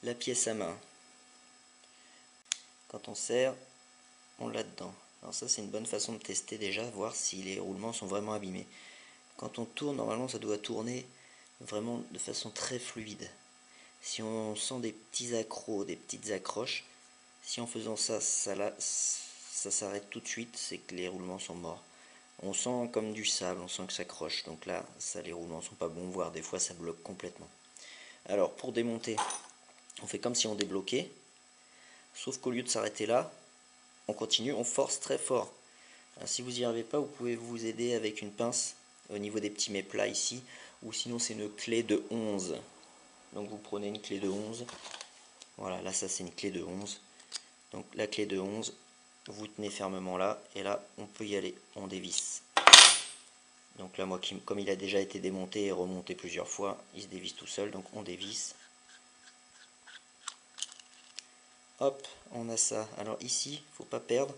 la pièce à main. Quand on serre, on l'a dedans. Alors ça c'est une bonne façon de tester déjà, voir si les roulements sont vraiment abîmés. Quand on tourne, normalement ça doit tourner vraiment de façon très fluide. Si on sent des petits accros, des petites accroches, si en faisant ça, ça s'arrête tout de suite, c'est que les roulements sont morts. On sent comme du sable, on sent que ça croche, donc là, les roulements sont pas bons, voire des fois ça bloque complètement. Alors pour démonter, on fait comme si on débloquait, sauf qu'au lieu de s'arrêter là, on continue, on force très fort. Alors, si vous n'y arrivez pas, vous pouvez vous aider avec une pince au niveau des petits méplats ici, ou sinon c'est une clé de 11. Donc vous prenez une clé de 11, voilà, là ça c'est une clé de 11. Donc la clé de 11, vous tenez fermement là, et là on peut y aller, on dévisse. Donc là moi, comme il a déjà été démonté et remonté plusieurs fois, il se dévisse tout seul, donc on dévisse. Hop, on a ça. Alors ici, faut pas perdre,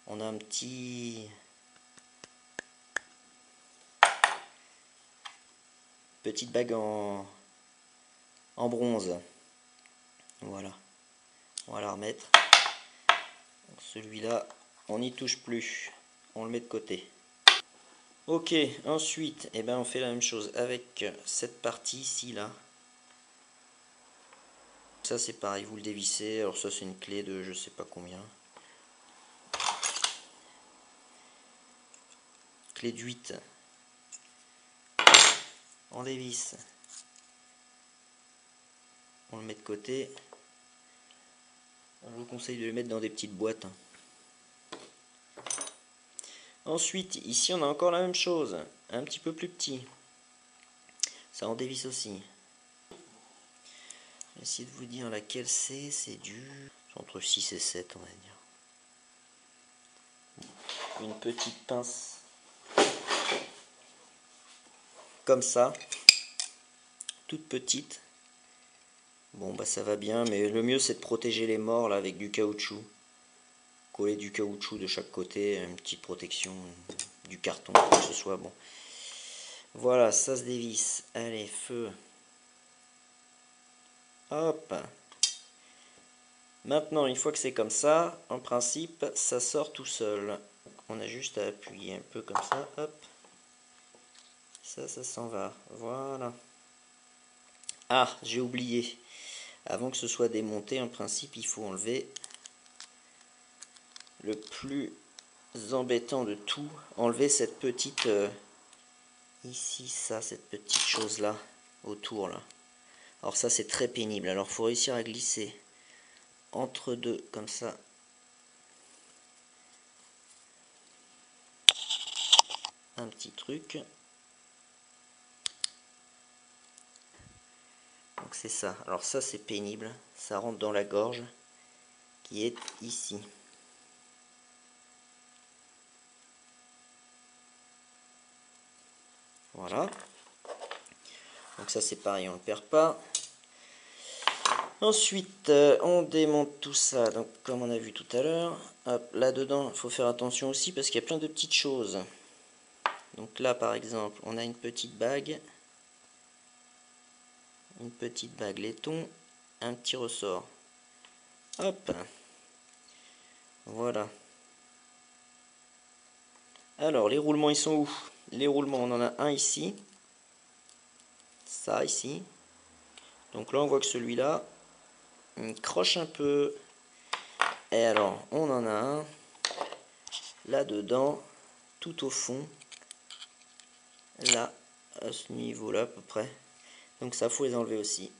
on a un petite bague en bronze. Voilà, on va la remettre. Celui-là, on n'y touche plus, on le met de côté. Ok, ensuite, on fait la même chose avec cette partie ici, là. Ça c'est pareil, vous le dévissez, alors ça c'est une clé de je sais pas combien. Clé de 8. On dévisse. On le met de côté. Je vous conseille de le mettre dans des petites boîtes. Ensuite, ici on a encore la même chose, un petit peu plus petit. Ça en dévisse aussi. Je vais essayer de vous dire laquelle c'est entre 6 et 7 on va dire. Une petite pince comme ça, toute petite. Bon bah ça va bien, mais le mieux c'est de protéger les morts là avec du caoutchouc. Coller du caoutchouc de chaque côté, une petite protection, du carton, que ce soit bon. Voilà, ça se dévisse. Allez, feu. Hop. Maintenant, une fois que c'est comme ça, en principe, ça sort tout seul. On a juste à appuyer un peu comme ça, hop. Ça s'en va. Voilà. Ah, j'ai oublié. Avant que ce soit démonté, en principe, il faut enlever le plus embêtant de tout. Enlever cette petite... ici, ça, cette petite chose-là, autour, là. Alors ça, c'est très pénible. Alors, il faut réussir à glisser entre deux, comme ça. Un petit truc. Donc c'est ça. Alors ça c'est pénible. Ça rentre dans la gorge qui est ici. Voilà. Donc ça c'est pareil, on ne le perd pas. Ensuite, on démonte tout ça. Donc comme on a vu tout à l'heure. Là-dedans, il faut faire attention aussi parce qu'il y a plein de petites choses. Donc là par exemple, on a une petite bague. Une petite bague laiton. Un petit ressort. Hop. Voilà. Alors, les roulements, ils sont où? Les roulements, on en a un ici. Ça, ici. Donc là, on voit que celui-là, il croche un peu. Et alors, on en a un là-dedans, tout au fond. Là, à ce niveau-là, à peu près. Donc ça, faut les enlever aussi.